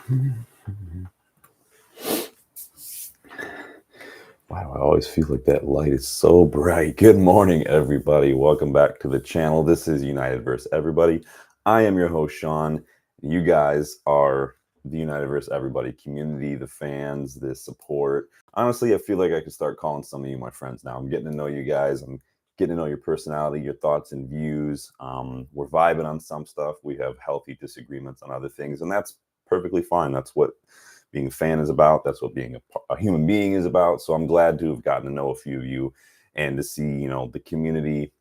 Wow, I always feel like that light is so bright. Good morning, everybody. Welcome back to the channel. This is United vs. Everybody. I am your host, Sean. You guys are the United vs. Everybody community, the fans, the support. Honestly, I feel like I could start calling some of you my friends now. I'm getting to know you guys. I'm getting to know your personality, your thoughts and views. We're vibing on some stuff. We have healthy disagreements on other things, and that's perfectly fine. That's what being a fan is about. That's what being a human being is about. So I'm glad to have gotten to know a few of you and to see, the community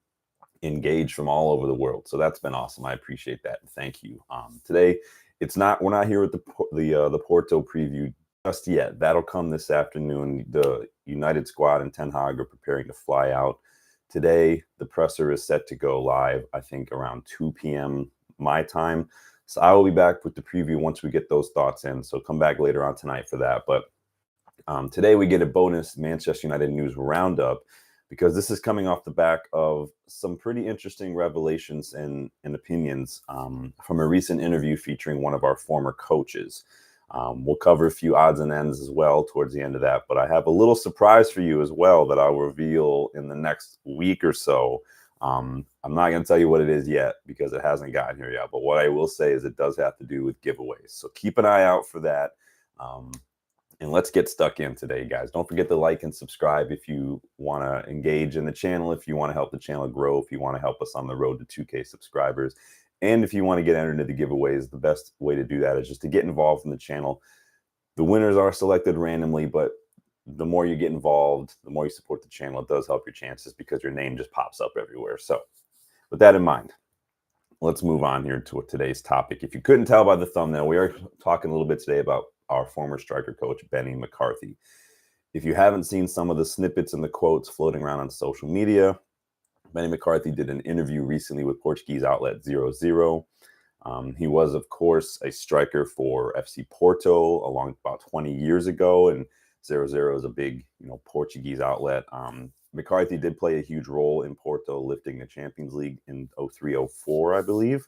engage from all over the world. So that's been awesome. I appreciate that. Thank you. Today, we're not here with the Porto preview just yet. That'll come this afternoon. The United squad and Tenhag are preparing to fly out today. The presser is set to go live, I think around 2 p.m. my time. So I will be back with the preview once we get those thoughts in. So come back later on tonight for that. But today we get a bonus Manchester United news roundup because this is coming off the back of some pretty interesting revelations and opinions from a recent interview featuring one of our former coaches. We'll cover a few odds and ends as well towards the end of that. But I have a little surprise for you as well that I'll reveal in the next week or so. I'm not going to tell you what it is yet because it hasn't gotten here yet. But what I will say is it does have to do with giveaways. So keep an eye out for that. And let's get stuck in today, guys. Don't forget to like and subscribe if you want to engage in the channel, if you want to help the channel grow, if you want to help us on the road to 2K subscribers. And if you want to get entered into the giveaways, the best way to do that is just to get involved in the channel. The winners are selected randomly, but the more you get involved, the more you support the channel, it does help your chances because your name just pops up everywhere. So with that in mind, let's move on here to today's topic. If you couldn't tell by the thumbnail, we are talking a little bit today about our former striker coach, Benni McCarthy. If you haven't seen some of the snippets and the quotes floating around on social media, Benni McCarthy did an interview recently with Portuguese outlet ZeroZero. He was, of course, a striker for FC Porto along about 20 years ago, and ZeroZero is a big, Portuguese outlet. McCarthy did play a huge role in Porto lifting the Champions League in 03-04, I believe.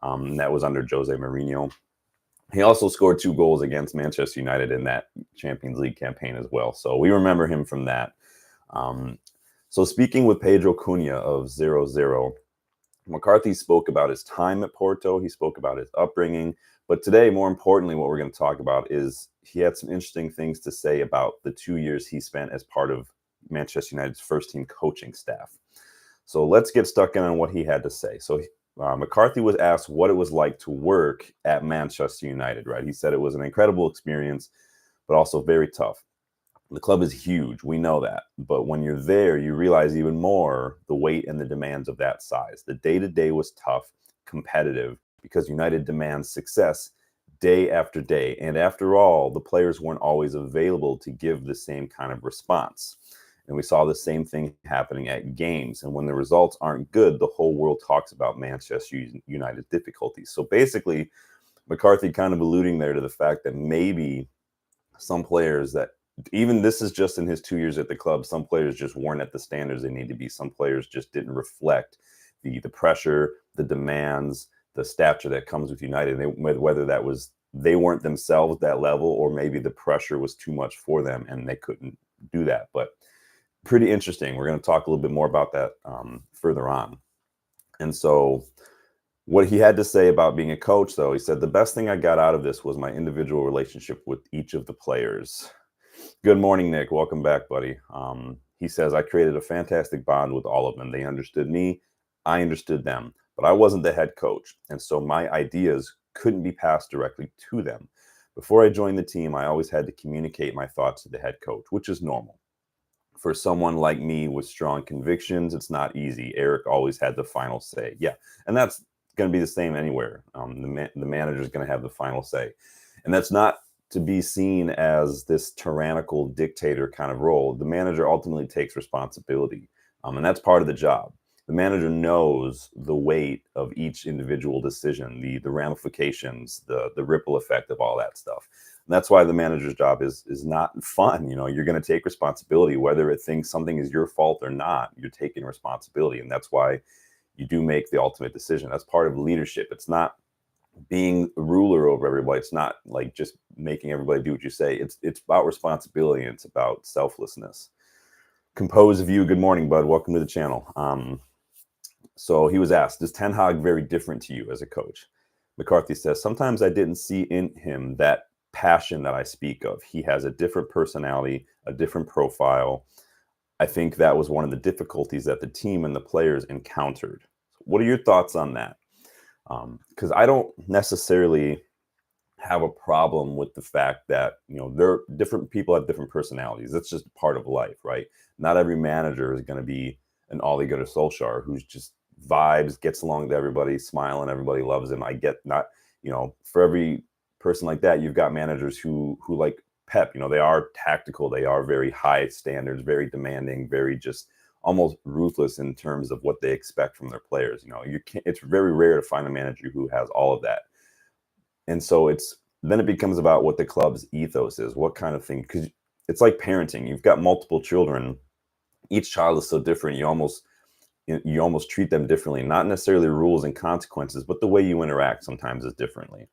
That was under Jose Mourinho. He also scored 2 goals against Manchester United in that Champions League campaign as well. So we remember him from that. So speaking with Pedro Cunha of ZeroZero, McCarthy spoke about his time at Porto. He spoke about his upbringing. But today, more importantly, what we're going to talk about is he had some interesting things to say about the 2 years he spent as part of Manchester United's first team coaching staff. So let's get stuck in on what he had to say. So McCarthy was asked what it was like to work at Manchester United, right? He said it was an incredible experience, but also very tough. The club is huge. We know that. But when you're there, you realize even more the weight and the demands of that size. The day-to-day was tough, competitive, because United demands success day after day. And after all, the players weren't always available to give the same kind of response. And we saw the same thing happening at games. And when the results aren't good, the whole world talks about Manchester United's difficulties. So basically, McCarthy kind of alluding there to the fact that maybe some players that, even this is just in his 2 years at the club, some players just weren't at the standards they need to be. Some players just didn't reflect the pressure, the demands, the stature that comes with United. Whether that was they weren't themselves that level, or maybe the pressure was too much for them and they couldn't do that. But pretty interesting. We're going to talk a little bit more about that further on. And so what he had to say about being a coach, though, he said, the best thing I got out of this was my individual relationship with each of the players. Good morning, Nick. Welcome back, buddy. He says, I created a fantastic bond with all of them. They understood me. I understood them. But I wasn't the head coach. And so my ideas couldn't be passed directly to them. Before I joined the team, I always had to communicate my thoughts to the head coach, which is normal. For someone like me with strong convictions, it's not easy. Erik always had the final say. Yeah, and that's going to be the same anywhere. The manager is going to have the final say. And that's not to be seen as this tyrannical dictator kind of role. The manager ultimately takes responsibility, and that's part of the job. The manager knows the weight of each individual decision, the ramifications, the ripple effect of all that stuff. And that's why the manager's job is not fun. You're going to take responsibility, whether it thinks something is your fault or not. You're taking responsibility, and that's why you do make the ultimate decision. That's part of leadership. It's not being a ruler over everybody. It's not like just making everybody do what you say. It's about responsibility, and it's about selflessness. Compose View, good morning, bud. Welcome to the channel. So he was asked, is Ten Hag very different to you as a coach? McCarthy says, sometimes I didn't see in him that passion that I speak of. He has a different personality, a different profile. I think that was one of the difficulties that the team and the players encountered. What are your thoughts on that? Because I don't necessarily have a problem with the fact that, they're different people have different personalities. That's just part of life, right? Not every manager is going to be an Ole Gunnar Solskjaer who's just vibes, gets along with everybody, smiling, everybody loves him. I get not, for every person like that, you've got managers who like Pep, they are tactical, they are very high standards, very demanding, very just almost ruthless in terms of what they expect from their players. It's very rare to find a manager who has all of that. And so then it becomes about what the club's ethos is, what kind of thing, because it's like parenting. You've got multiple children. Each child is so different. You almost treat them differently, not necessarily rules and consequences, but the way you interact sometimes is differently.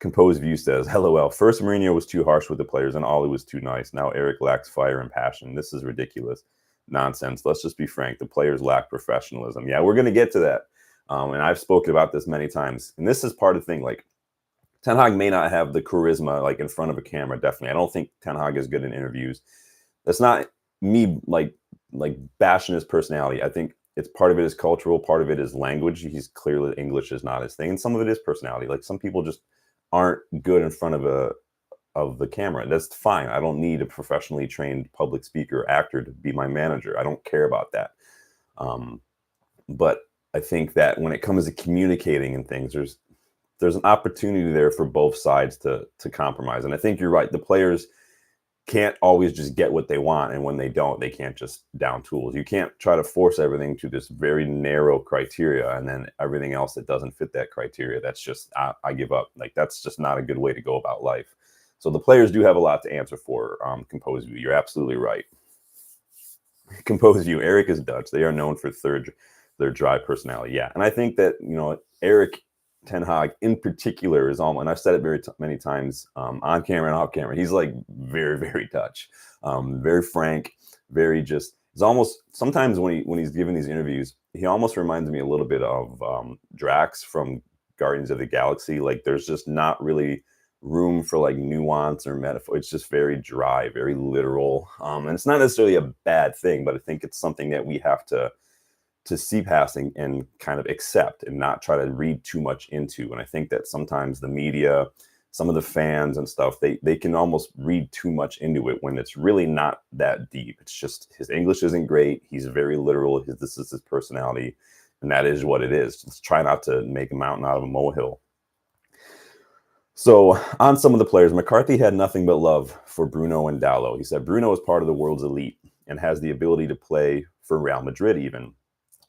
Composed View says, LOL, first Mourinho was too harsh with the players and Ollie was too nice. Now Erik lacks fire and passion. This is ridiculous. Nonsense. Let's just be frank. The players lack professionalism. Yeah, we're going to get to that. And I've spoken about this many times. And this is part of the thing. Like, Ten Hag may not have the charisma like in front of a camera. Definitely. I don't think Ten Hag is good in interviews. That's not me like bashing his personality. I think it's part of it is cultural. Part of it is language. He's clearly English is not his thing. And some of it is personality. Like some people just aren't good in front of the camera. That's fine. I don't need a professionally trained public speaker or actor to be my manager. I don't care about that. But I think that when it comes to communicating and things, there's an opportunity there for both sides to compromise. And I think you're right. The players can't always just get what they want. And when they don't, they can't just down tools. You can't try to force everything to this very narrow criteria. And then everything else that doesn't fit that criteria, that's just, I give up. Like, that's just not a good way to go about life. So the players do have a lot to answer for. Compose View, you're absolutely right. Compose View, Erik is Dutch. They are known for their dry personality. Yeah. And I think that, Erik Ten Hag in particular is almost, and I've said it many times on camera and off camera, he's like very, very Dutch, very frank, very just, it's almost, sometimes when he's giving these interviews, he almost reminds me a little bit of Drax from Guardians of the Galaxy. Like there's just not really room for like nuance or metaphor. It's just very dry, very literal. And it's not necessarily a bad thing, but I think it's something that we have to see past and kind of accept and not try to read too much into. And I think that sometimes the media, some of the fans and stuff, they can almost read too much into it when it's really not that deep. It's just his English isn't great. He's very literal. This is his personality, and that is what it is. Just try not to make a mountain out of a molehill. So on some of the players, McCarthy had nothing but love for Bruno and Dalot. He said Bruno is part of the world's elite and has the ability to play for Real Madrid even.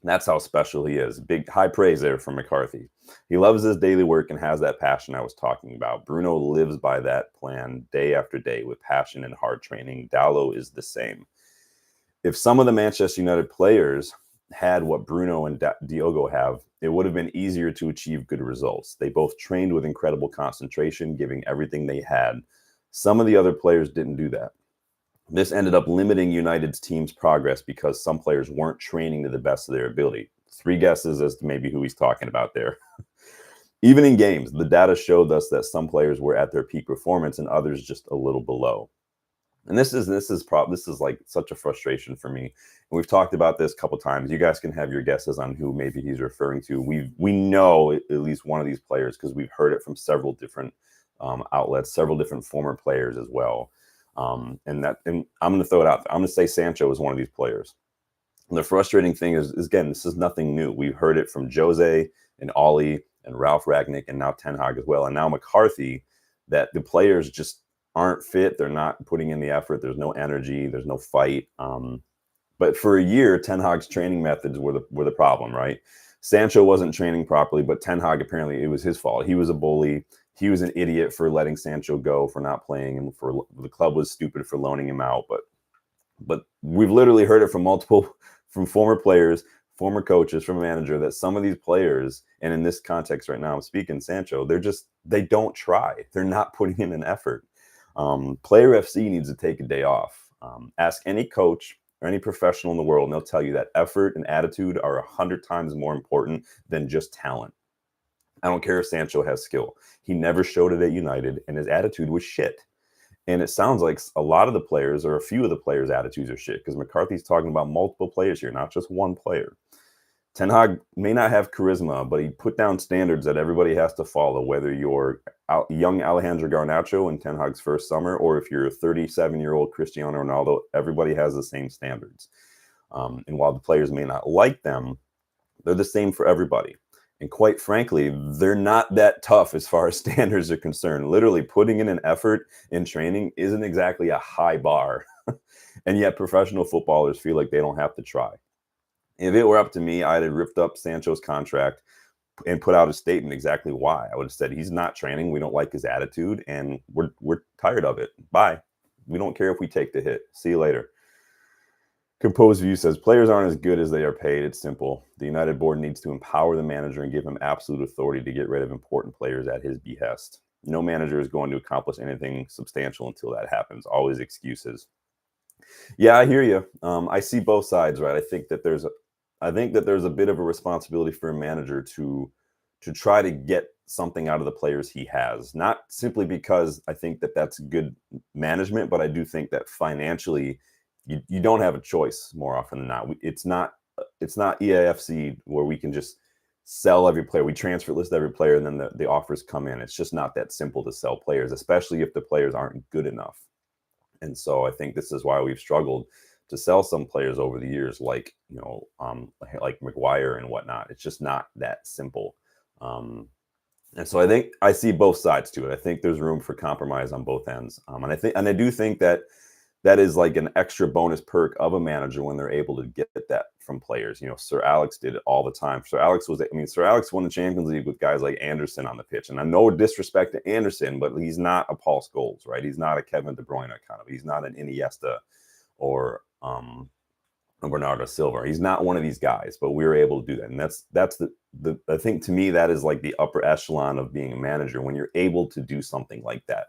That's how special he is. Big high praise there from McCarthy. He loves his daily work and has that passion I was talking about. Bruno lives by that plan day after day with passion and hard training. Dalot is the same. If some of the Manchester United players had what Bruno and Diogo have, it would have been easier to achieve good results. They both trained with incredible concentration, giving everything they had. Some of the other players didn't do that. This ended up limiting United's team's progress because some players weren't training to the best of their ability. 3 guesses as to maybe who he's talking about there. Even in games, the data showed us that some players were at their peak performance and others just a little below. And this is like such a frustration for me. And we've talked about this a couple times. You guys can have your guesses on who maybe he's referring to. We know at least one of these players because we've heard it from several different outlets, several different former players as well. And I'm going to throw it out there. I'm going to say Sancho is one of these players. And the frustrating thing is, again, this is nothing new. We've heard it from Jose and Ollie and Ralph Rangnick and now Ten Hag as well. And now McCarthy, that the players just aren't fit. They're not putting in the effort. There's no energy. There's no fight. But for a year, Ten Hag's training methods were the problem, right? Sancho wasn't training properly, but Ten Hag, apparently it was his fault. He was a bully. He was an idiot for letting Sancho go, for not playing, and for the club was stupid for loaning him out. But we've literally heard it from former players, former coaches, from a manager, that some of these players, and in this context right now, I'm speaking Sancho, they don't try. They're not putting in an effort. Player FC needs to take a day off. Ask any coach or any professional in the world, and they'll tell you that effort and attitude are 100 times more important than just talent. I don't care if Sancho has skill. He never showed it at United, and his attitude was shit. And it sounds like a lot of the players, or a few of the players' attitudes are shit, because McCarthy's talking about multiple players here, not just one player. Ten Hag may not have charisma, but he put down standards that everybody has to follow, whether you're young Alejandro Garnacho in Ten Hag's first summer, or if you're a 37-year-old Cristiano Ronaldo, everybody has the same standards. And while the players may not like them, they're the same for everybody. And quite frankly, they're not that tough as far as standards are concerned. Literally putting in an effort in training isn't exactly a high bar. And yet professional footballers feel like they don't have to try. If it were up to me, I'd have ripped up Sancho's contract and put out a statement exactly why. I would have said, he's not training. We don't like his attitude, and we're tired of it. Bye. We don't care if we take the hit. See you later. Composed View says, players aren't as good as they are paid. It's simple. The United board needs to empower the manager and give him absolute authority to get rid of important players at his behest. No manager is going to accomplish anything substantial until that happens. Always excuses. Yeah, I hear you. I see both sides, right? I think that there's a bit of a responsibility for a manager to try to get something out of the players he has. Not simply because I think that that's good management, but I do think that financially, you don't have a choice more often than not. It's not EAFC where we can just sell every player. We transfer list every player, and then the offers come in. It's just not that simple to sell players, especially if the players aren't good enough. And so I think this is why we've struggled to sell some players over the years, like like Maguire and whatnot. It's just not that simple. And so I think I see both sides to it. I think there's room for compromise on both ends. And I do think that is like an extra bonus perk of a manager when they're able to get that from players. Sir Alex did it all the time. Sir Alex won the Champions League with guys like Anderson on the pitch. And I know disrespect to Anderson, but he's not a Paul Scholes, right? He's not a Kevin De Bruyne kind of. He's not an Iniesta or Bernardo Silva. He's not one of these guys, but we were able to do that. And that's the I think, to me, that is like the upper echelon of being a manager, when you're able to do something like that.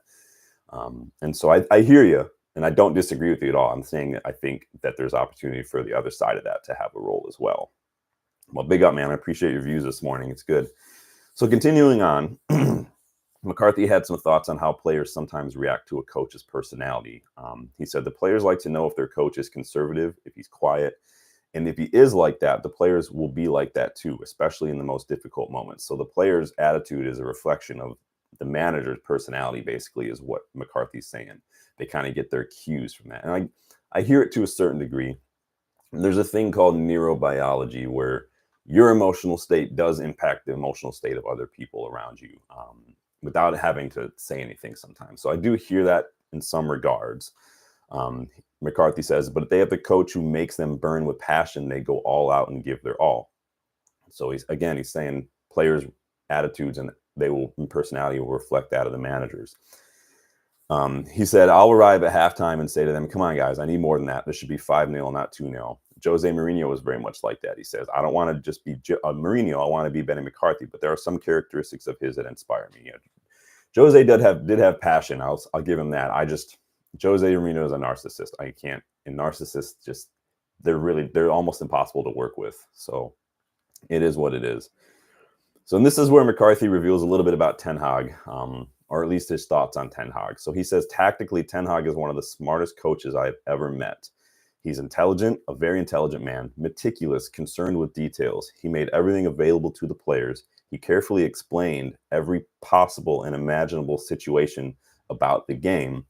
And so I hear you. And I don't disagree with you at all. I'm saying that I think that there's opportunity for the other side of that to have a role as well. Well, big up, man. I appreciate your views this morning. It's good. So continuing on, McCarthy had some thoughts on how players sometimes react to a coach's personality. He said the players like to know if their coach is conservative, if he's quiet. And if he is like that, the players will be like that too, especially in the most difficult moments. So the player's attitude is a reflection of the manager's personality, basically, is what McCarthy's saying. They kind of get their cues from that. And I hear it to a certain degree. There's a thing called neurobiology where your emotional state does impact the emotional state of other people around you without having to say anything sometimes. So I do hear that in some regards. McCarthy says, but if they have the coach who makes them burn with passion, they go all out and give their all. So he's saying players' attitudes and personality will reflect that of the managers. He said, I'll arrive at halftime and say to them, come on, guys, I need more than that. This should be 5-0, not 2-0. Jose Mourinho was very much like that. He says, I don't want to just be Mourinho. I want to be Benni McCarthy, but there are some characteristics of his that inspire me. Jose did have passion. I'll give him that. Jose Mourinho is a narcissist. Narcissists they're almost impossible to work with. So it is what it is. So this is where McCarthy reveals a little bit about Ten Hag, or at least his thoughts on Ten Hag. So he says, tactically, Ten Hag is one of the smartest coaches I've ever met. He's intelligent, a very intelligent man, meticulous, concerned with details. He made everything available to the players. He carefully explained every possible and imaginable situation about the game.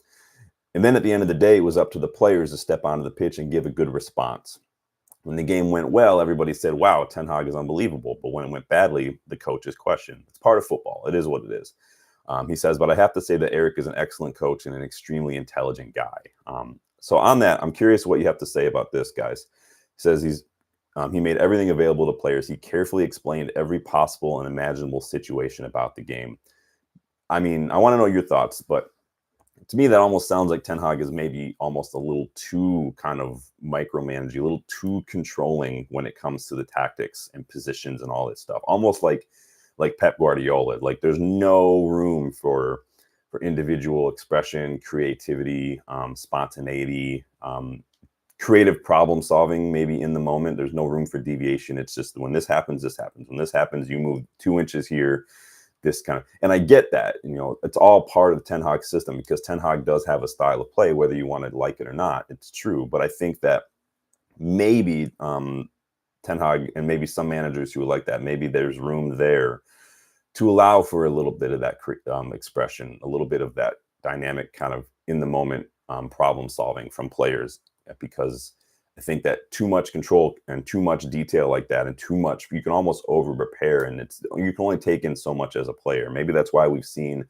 And then at the end of the day, it was up to the players to step onto the pitch and give a good response. When the game went well, everybody said, wow, Ten Hag is unbelievable. But when it went badly, the coach is questioned. It's part of football. It is what it is. He says, but I have to say that Erik is an excellent coach and an extremely intelligent guy. So on that, I'm curious what you have to say about this, guys. He says he made everything available to players. He carefully explained every possible and imaginable situation about the game. I mean, I want to know your thoughts, but to me, that almost sounds like Ten Hag is maybe almost a little too kind of micromanaging, a little too controlling when it comes to the tactics and positions and all this stuff. Almost like Pep Guardiola. Like there's no room for individual expression, creativity, spontaneity, creative problem solving. Maybe in the moment, there's no room for deviation. It's just when this happens, this happens. When this happens, you move 2 inches here. This kind of, and I get that, it's all part of the Ten Hag system because Ten Hag does have a style of play, whether you want to like it or not. It's true, but I think that maybe Ten Hag and maybe some managers who would like that, maybe there's room there to allow for a little bit of that expression, a little bit of that dynamic kind of in the moment problem solving from players, because I think that too much control and too much detail like that and too much, you can almost over prepare, and you can only take in so much as a player. Maybe that's why we've seen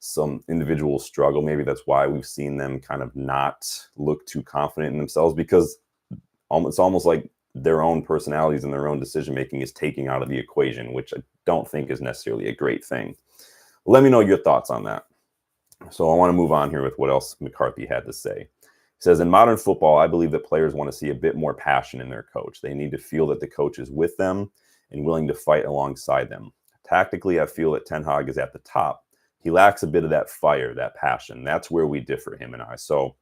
some individuals struggle. Maybe that's why we've seen them kind of not look too confident in themselves, because it's almost like their own personalities and their own decision making is taking out of the equation, which I don't think is necessarily a great thing. Let me know your thoughts on that. So I want to move on here with what else McCarthy had to say. He says, in modern football, I believe that players want to see a bit more passion in their coach. They need to feel that the coach is with them and willing to fight alongside them. Tactically, I feel that Ten Hag is at the top. He lacks a bit of that fire, that passion. That's where we differ, him and I. So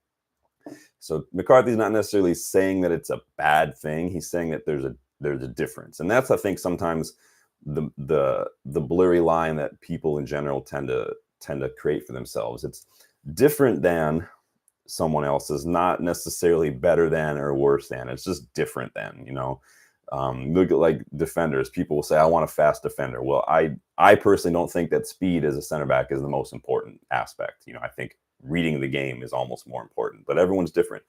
McCarthy's not necessarily saying that it's a bad thing. He's saying that there's a difference. And that's, I think, sometimes the blurry line that people in general tend to create for themselves. It's different than someone else is not necessarily better than or worse than. It's just different than, look at like defenders. People will say, I want a fast defender. Well, I personally don't think that speed as a center back is the most important aspect. I think reading the game is almost more important, but everyone's different.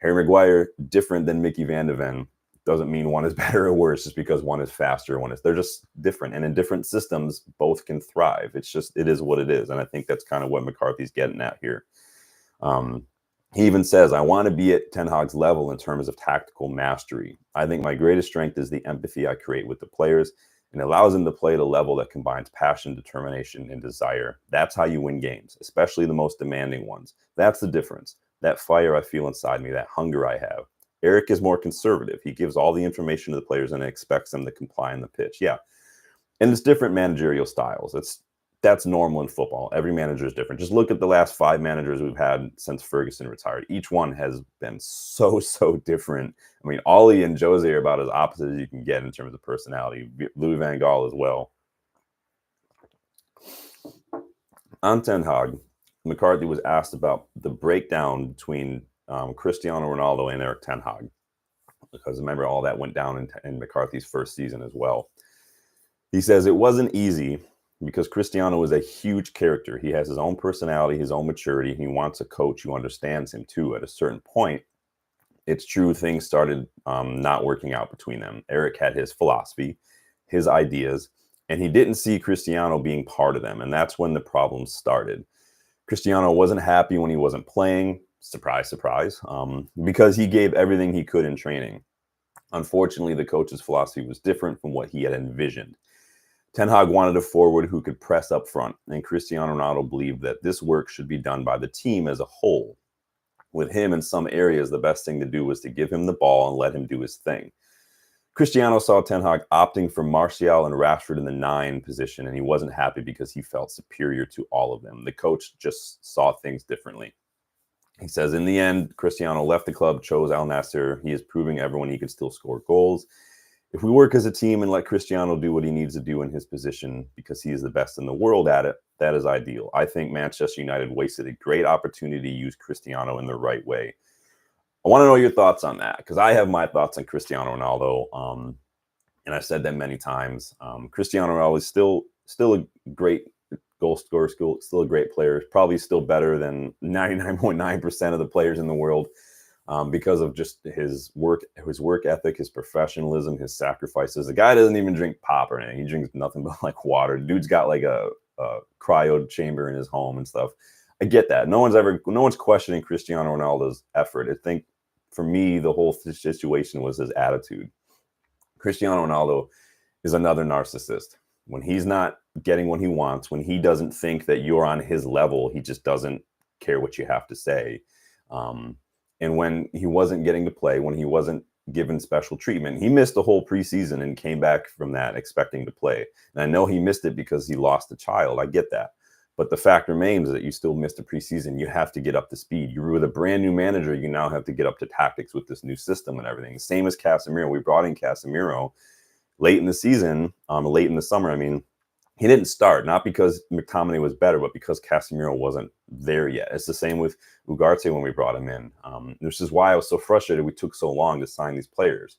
Harry Maguire, different than Mickey Van de Ven. Doesn't mean one is better or worse just because one is faster. They're just different. And in different systems, both can thrive. It is what it is. And I think that's kind of what McCarthy's getting at here. He even says, I want to be at Ten Hag's level in terms of tactical mastery. I think my greatest strength is the empathy I create with the players, and allows them to play at a level that combines passion, determination, and desire. That's how you win games, especially the most demanding ones. That's the difference. That fire I feel inside me, that hunger I have. Erik is more conservative. He gives all the information to the players and expects them to comply on the pitch. Yeah. And it's different managerial styles. That's normal in football. Every manager is different. Just look at the last 5 managers we've had since Ferguson retired. Each one has been so different. I mean, Ollie and Jose are about as opposite as you can get in terms of personality. Louis van Gaal as well. On Ten Hag, McCarthy was asked about the breakdown between Cristiano Ronaldo and Erik Ten Hag, because remember, all that went down in McCarthy's first season as well. He says it wasn't easy, because Cristiano is a huge character. He has his own personality, his own maturity. He wants a coach who understands him too. At a certain point, it's true, things started not working out between them. Erik had his philosophy, his ideas, and he didn't see Cristiano being part of them. And that's when the problems started. Cristiano wasn't happy when he wasn't playing. Surprise, surprise, because he gave everything he could in training. Unfortunately, the coach's philosophy was different from what he had envisioned. Ten Hag wanted a forward who could press up front, and Cristiano Ronaldo believed that this work should be done by the team as a whole. With him in some areas, the best thing to do was to give him the ball and let him do his thing. Cristiano saw Ten Hag opting for Martial and Rashford in the 9 position, and he wasn't happy because he felt superior to all of them. The coach just saw things differently. He says, in the end, Cristiano left the club, chose Al Nassr. He is proving everyone he can still score goals. If we work as a team and let Cristiano do what he needs to do in his position because he is the best in the world at it, that is ideal. I think Manchester United wasted a great opportunity to use Cristiano in the right way. I want to know your thoughts on that, because I have my thoughts on Cristiano Ronaldo, and I've said that many times. Cristiano Ronaldo is still a great goal scorer, still a great player, probably still better than 99.9% of the players in the world. Because of just his work ethic, his professionalism, his sacrifices. The guy doesn't even drink pop or anything. He drinks nothing but like water. Dude's got like a cryo chamber in his home and stuff. I get that. No one's questioning Cristiano Ronaldo's effort. I think for me, the whole situation was his attitude. Cristiano Ronaldo is another narcissist. When he's not getting what he wants, when he doesn't think that you're on his level, he just doesn't care what you have to say. And when he wasn't getting to play, when he wasn't given special treatment, he missed the whole preseason and came back from that expecting to play. And I know he missed it because he lost a child. I get that. But the fact remains that you still missed a preseason. You have to get up to speed. You're with a brand new manager. You now have to get up to tactics with this new system and everything. Same as Casemiro. We brought in Casemiro late in the season, late in the summer. I mean, he didn't start, not because McTominay was better, but because Casemiro wasn't there yet. It's the same with Ugarte when we brought him in. This is why I was so frustrated we took so long to sign these players,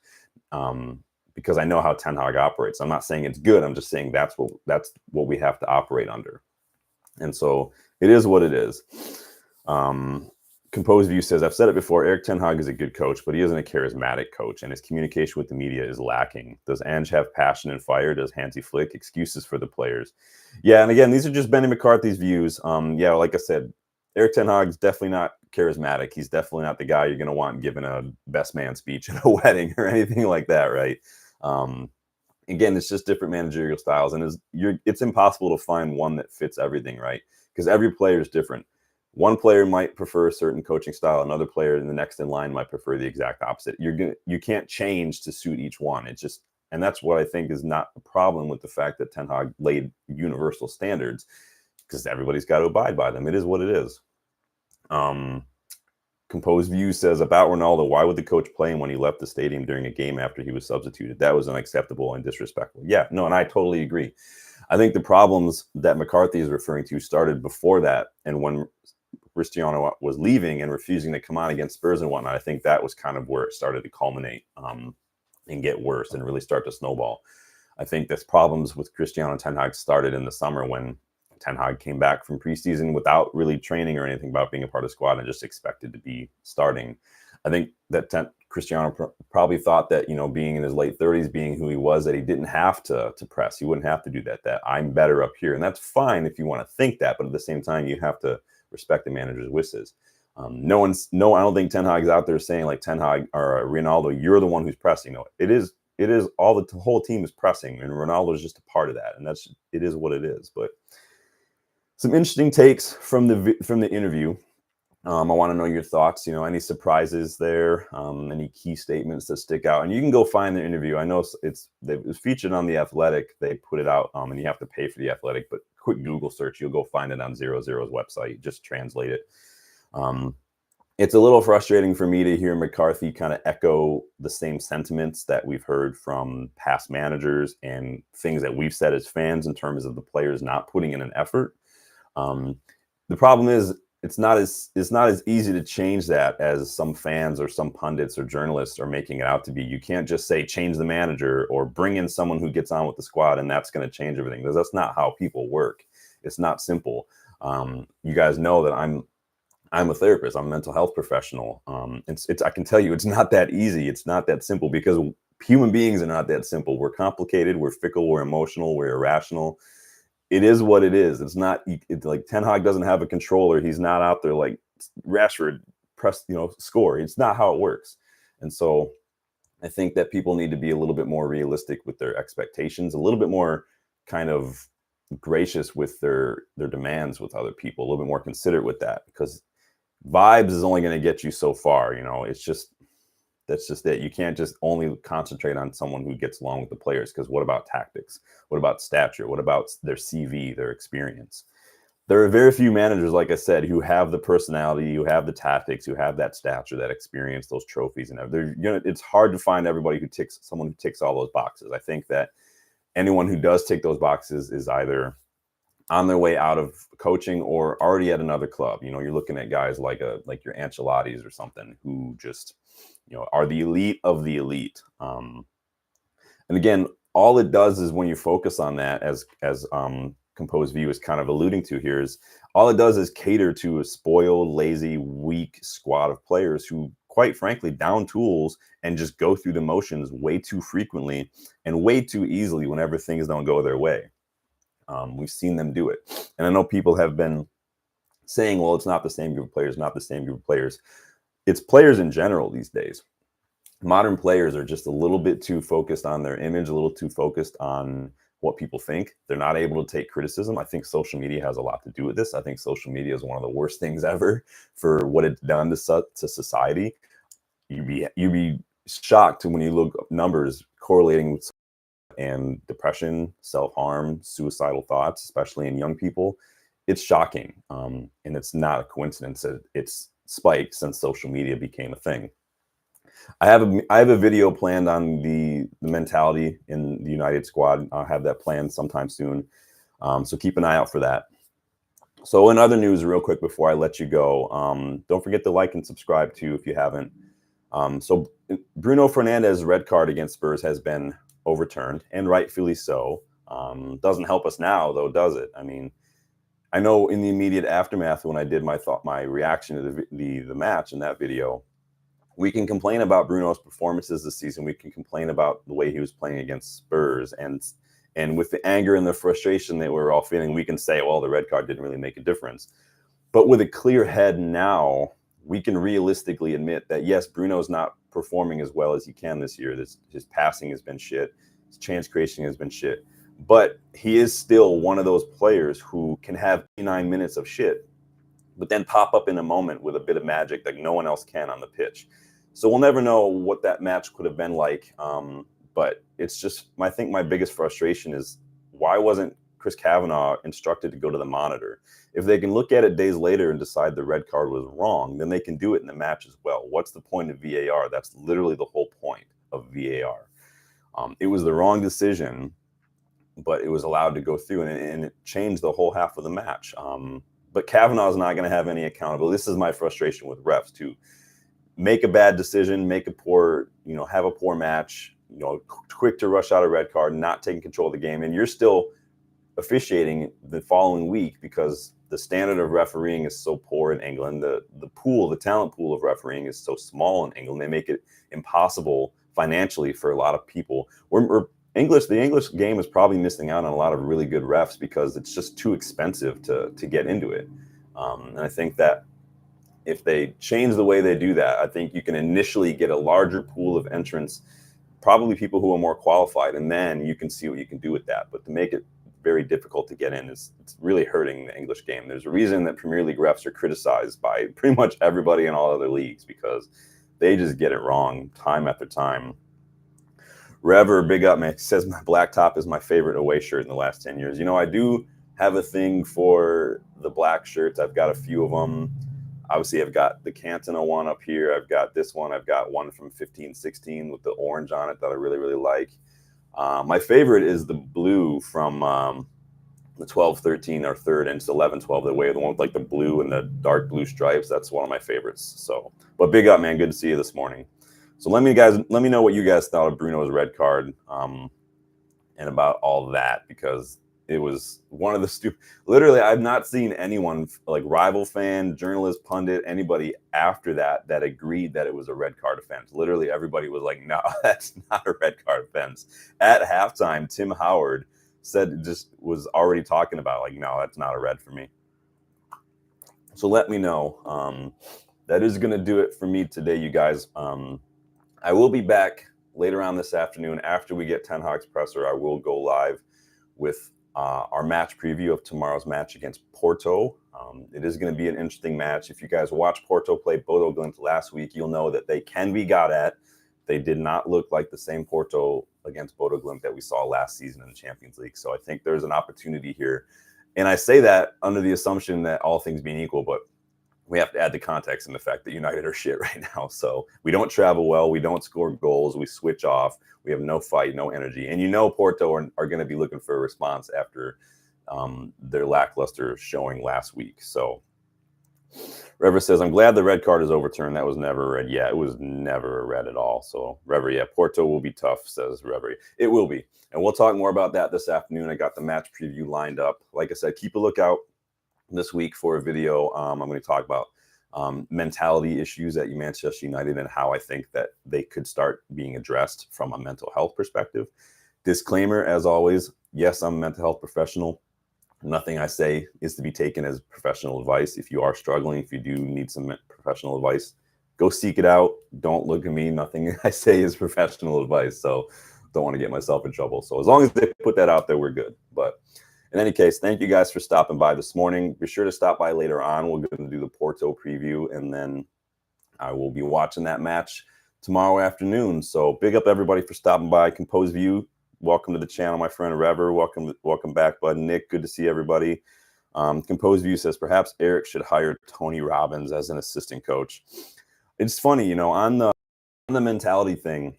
because I know how Ten Hag operates. I'm not saying it's good. I'm just saying that's what we have to operate under. And so it is what it is. Composed View says, I've said it before, Erik Ten Hag is a good coach, but he isn't a charismatic coach, and his communication with the media is lacking. Does Ange have passion and fire? Does Hansi Flick? Excuses for the players? Yeah, and again, these are just Benni McCarthy's views. Yeah, like I said, Erik Ten Hag is definitely not charismatic. He's definitely not the guy you're going to want giving a best man speech at a wedding or anything like that, right? Again, it's just different managerial styles, and it's impossible to find one that fits everything, right? Because every player is different. One player might prefer a certain coaching style. Another player in the next in line might prefer the exact opposite. You can't change to suit each one. It's just, and that's what I think is not a problem with the fact that Ten Hag laid universal standards, because everybody's got to abide by them. It is what it is. Composed View says, about Ronaldo, why would the coach play him when he left the stadium during a game after he was substituted? That was unacceptable and disrespectful. Yeah, no, and I totally agree. I think the problems that McCarthy is referring to started before that, and when Cristiano was leaving and refusing to come on against Spurs and whatnot, I think that was kind of where it started to culminate and get worse and really start to snowball. I think this problems with Cristiano and Ten Hag started in the summer when Ten Hag came back from preseason without really training or anything about being a part of the squad and just expected to be starting. I think that Cristiano probably thought that, you know, being in his late 30s, being who he was, that he didn't have to press. He wouldn't have to do that I'm better up here. And that's fine if you want to think that, but at the same time, you have to respect the manager's wishes. I don't think Ten Hag's out there saying like Ten Hag or Ronaldo, you're the one who's pressing. No, it is all the whole team is pressing, and Ronaldo is just a part of that, and it is what it is. But some interesting takes from the interview. I want to know your thoughts. You know, any surprises there? Any key statements that stick out? And you can go find the interview. I know it was featured on The Athletic. They put it out, and you have to pay for The Athletic. But quick Google search, you'll go find it on ZeroZero's website. Just translate it. It's a little frustrating for me to hear McCarthy kind of echo the same sentiments that we've heard from past managers and things that we've said as fans in terms of the players not putting in an effort. The problem is, it's not as easy to change that as some fans or some pundits or journalists are making it out to be. You can't just say change the manager or bring in someone who gets on with the squad and that's going to change everything, because that's not how people work. It's not simple. You guys know that I'm a therapist. I'm a mental health professional. I can tell you it's not that easy. It's not that simple, because human beings are not that simple. We're complicated. We're fickle. We're emotional. We're irrational. It is what it is. It's like Ten Hag doesn't have a controller. He's not out there like Rashford press, score. It's not how it works. And so I think that people need to be a little bit more realistic with their expectations, a little bit more kind of gracious with their demands with other people, a little bit more considerate with that, because vibes is only going to get you so far. That's just it. You can't just only concentrate on someone who gets along with the players, because what about tactics? What about stature? What about their CV, their experience? There are very few managers, like I said, who have the personality, who have the tactics, who have that stature, that experience, those trophies, and it's hard to find everybody someone who ticks all those boxes. I think that anyone who does tick those boxes is either on their way out of coaching or already at another club. You're looking at guys like your Ancelottis or something, who just are the elite of the elite. And again, all it does is, when you focus on that, as Composed View is kind of alluding to here, is all it does is cater to a spoiled, lazy, weak squad of players who, quite frankly, down tools and just go through the motions way too frequently and way too easily whenever things don't go their way. We've seen them do it. And I know people have been saying, well, it's not the same group of players, not the same group of players. It's players in general these days. Modern players are just a little bit too focused on their image, a little too focused on what people think. They're not able to take criticism. I think social media has a lot to do with this. I think social media is one of the worst things ever for what it's done to society. You'd be shocked when you look up numbers correlating with and depression, self-harm, suicidal thoughts, especially in young people. It's shocking, and it's not a coincidence that it's spiked since social media became a thing. I have a video planned on the mentality in the United squad. I'll have that planned sometime soon, so keep an eye out for that. So in other news, real quick before I let you go, don't forget to like and subscribe too if you haven't. So Bruno Fernandes' red card against Spurs has been overturned, and rightfully so. Doesn't help us now, though, does it? I mean, I know in the immediate aftermath when I did my reaction to the match in that video, we can complain about Bruno's performances this season. We can complain about the way he was playing against Spurs, and with the anger and the frustration that we're all feeling, we can say, well, the red card didn't really make a difference. But with a clear head now, we can realistically admit that, yes, Bruno's not performing as well as he can this year. His passing has been shit. His chance creation has been shit. But he is still one of those players who can have 9 minutes of shit, but then pop up in a moment with a bit of magic that no one else can on the pitch. So we'll never know what that match could have been like. But it's just, I think my biggest frustration is, why wasn't Chris Kavanagh instructed to go to the monitor? If they can look at it days later and decide the red card was wrong, then they can do it in the match as well. What's the point of VAR? That's literally the whole point of VAR. It was the wrong decision, but it was allowed to go through, and it changed the whole half of the match. But Kavanaugh's not going to have any accountability. This is my frustration with refs too. Make a bad decision, make a poor, have a poor match, quick to rush out a red card, not taking control of the game, and you're still officiating the following week because the standard of refereeing is so poor in England. The talent pool of refereeing is so small in England. They make it impossible financially for a lot of people. The English game is probably missing out on a lot of really good refs because it's just too expensive to get into it. And I think that if they change the way they do that, I think you can initially get a larger pool of entrants, probably people who are more qualified, and then you can see what you can do with that. But to make it very difficult to get in, it's really hurting the English game. There's a reason that Premier League refs are criticized by pretty much everybody in all other leagues, because they just get it wrong time after time. Rever, big up, man. He says my black top is my favorite away shirt in the last 10 years. I do have a thing for the black shirts. I've got a few of them. Obviously, I've got the Cantona one up here. I've got this one. I've got one from 15-16 with the orange on it that I really, really like. My favorite is the blue from the 12-13 or third, and it's 11-12, the one with like the blue and the dark blue stripes. That's one of my favorites. So, but big up, man. Good to see you this morning. So let me know what you guys thought of Bruno's red card and about all that, because it was one of the literally, I've not seen anyone, like rival fan, journalist, pundit, anybody after that agreed that it was a red card offense. Literally everybody was like, no, that's not a red card offense. At halftime, Tim Howard was already talking about, like, no, that's not a red for me. So let me know. That is going to do it for me today, you guys. I will be back later on this afternoon after we get Tenhag's presser. I will go live with our match preview of tomorrow's match against Porto. It is going to be an interesting match. If you guys watched Porto play Bodo Glimt last week, you'll know that they can be got at. They did not look like the same Porto against Bodo Glimt that we saw last season in the Champions League. So I think there's an opportunity here. And I say that under the assumption that all things being equal, but we have to add the context and the fact that United are shit right now. So we don't travel well. We don't score goals. We switch off. We have no fight, no energy. And Porto are going to be looking for a response after their lackluster showing last week. So Rever says, I'm glad the red card is overturned. That was never a red. Yeah, it was never a red at all. So Rever, yeah, Porto will be tough, says Rever. It will be. And we'll talk more about that this afternoon. I got the match preview lined up. Like I said, keep a lookout this week for a video. I'm going to talk about mentality issues at Manchester United and how I think that they could start being addressed from a mental health perspective. Disclaimer, as always, yes, I'm a mental health professional. Nothing I say is to be taken as professional advice. If you are struggling, if you do need some professional advice, go seek it out. Don't look at me. Nothing I say is professional advice. So don't want to get myself in trouble. So as long as they put that out there, we're good. But in any case, thank you guys for stopping by this morning. Be sure to stop by later on. We're going to do the Porto preview, and then I will be watching that match tomorrow afternoon. So big up everybody for stopping by. Composed View, welcome to the channel, my friend Rever. Welcome back, bud. Nick, good to see everybody. Composed View says perhaps Erik should hire Tony Robbins as an assistant coach. It's funny, you know, on the mentality thing.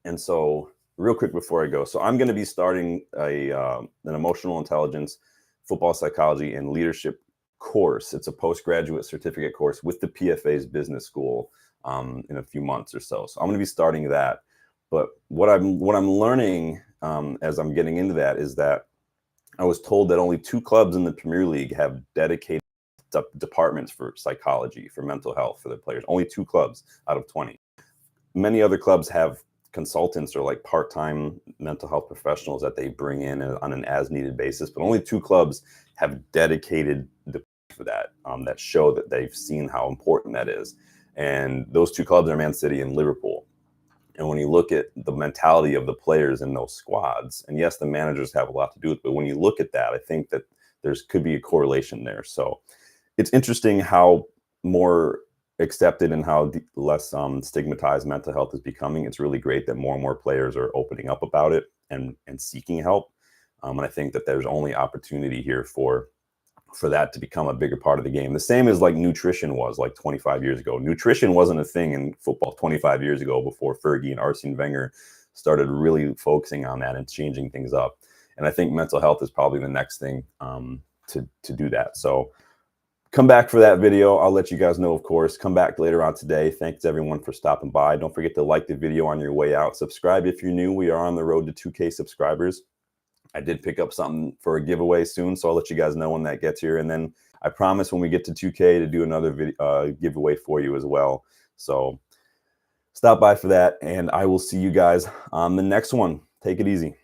And so real quick before I go, so I'm going to be starting an emotional intelligence, football psychology, and leadership course. It's a postgraduate certificate course with the PFA's business school in a few months or so. So I'm going to be starting that. But what I'm learning as I'm getting into that is that I was told that only 2 clubs in the Premier League have dedicated departments for psychology, for mental health for their players. Only 2 clubs out of 20. Many other clubs have consultants or like part-time mental health professionals that they bring in on an as-needed basis, but only 2 clubs have dedicated for that that show that they've seen how important that is. And those 2 clubs are Man City and Liverpool. And when you look at the mentality of the players in those squads, and yes, the managers have a lot to do with it, but when you look at that, I think that could be a correlation there. So it's interesting how more accepted and how less stigmatized mental health is becoming. It's really great that more and more players are opening up about it and seeking help. And I think that there's only opportunity here for that to become a bigger part of the game. The same as like nutrition was like 25 years ago. Nutrition wasn't a thing in football 25 years ago before Fergie and Arsene Wenger started really focusing on that and changing things up. And I think mental health is probably the next thing to do that. So come back for that video. I'll let you guys know, of course. Come back later on today. Thanks everyone for stopping by. Don't forget to like the video on your way out. Subscribe if you're new. We are on the road to 2K subscribers. I did pick up something for a giveaway soon, so I'll let you guys know when that gets here. And then I promise when we get to 2K to do another video, giveaway for you as well. So stop by for that, and I will see you guys on the next one. Take it easy.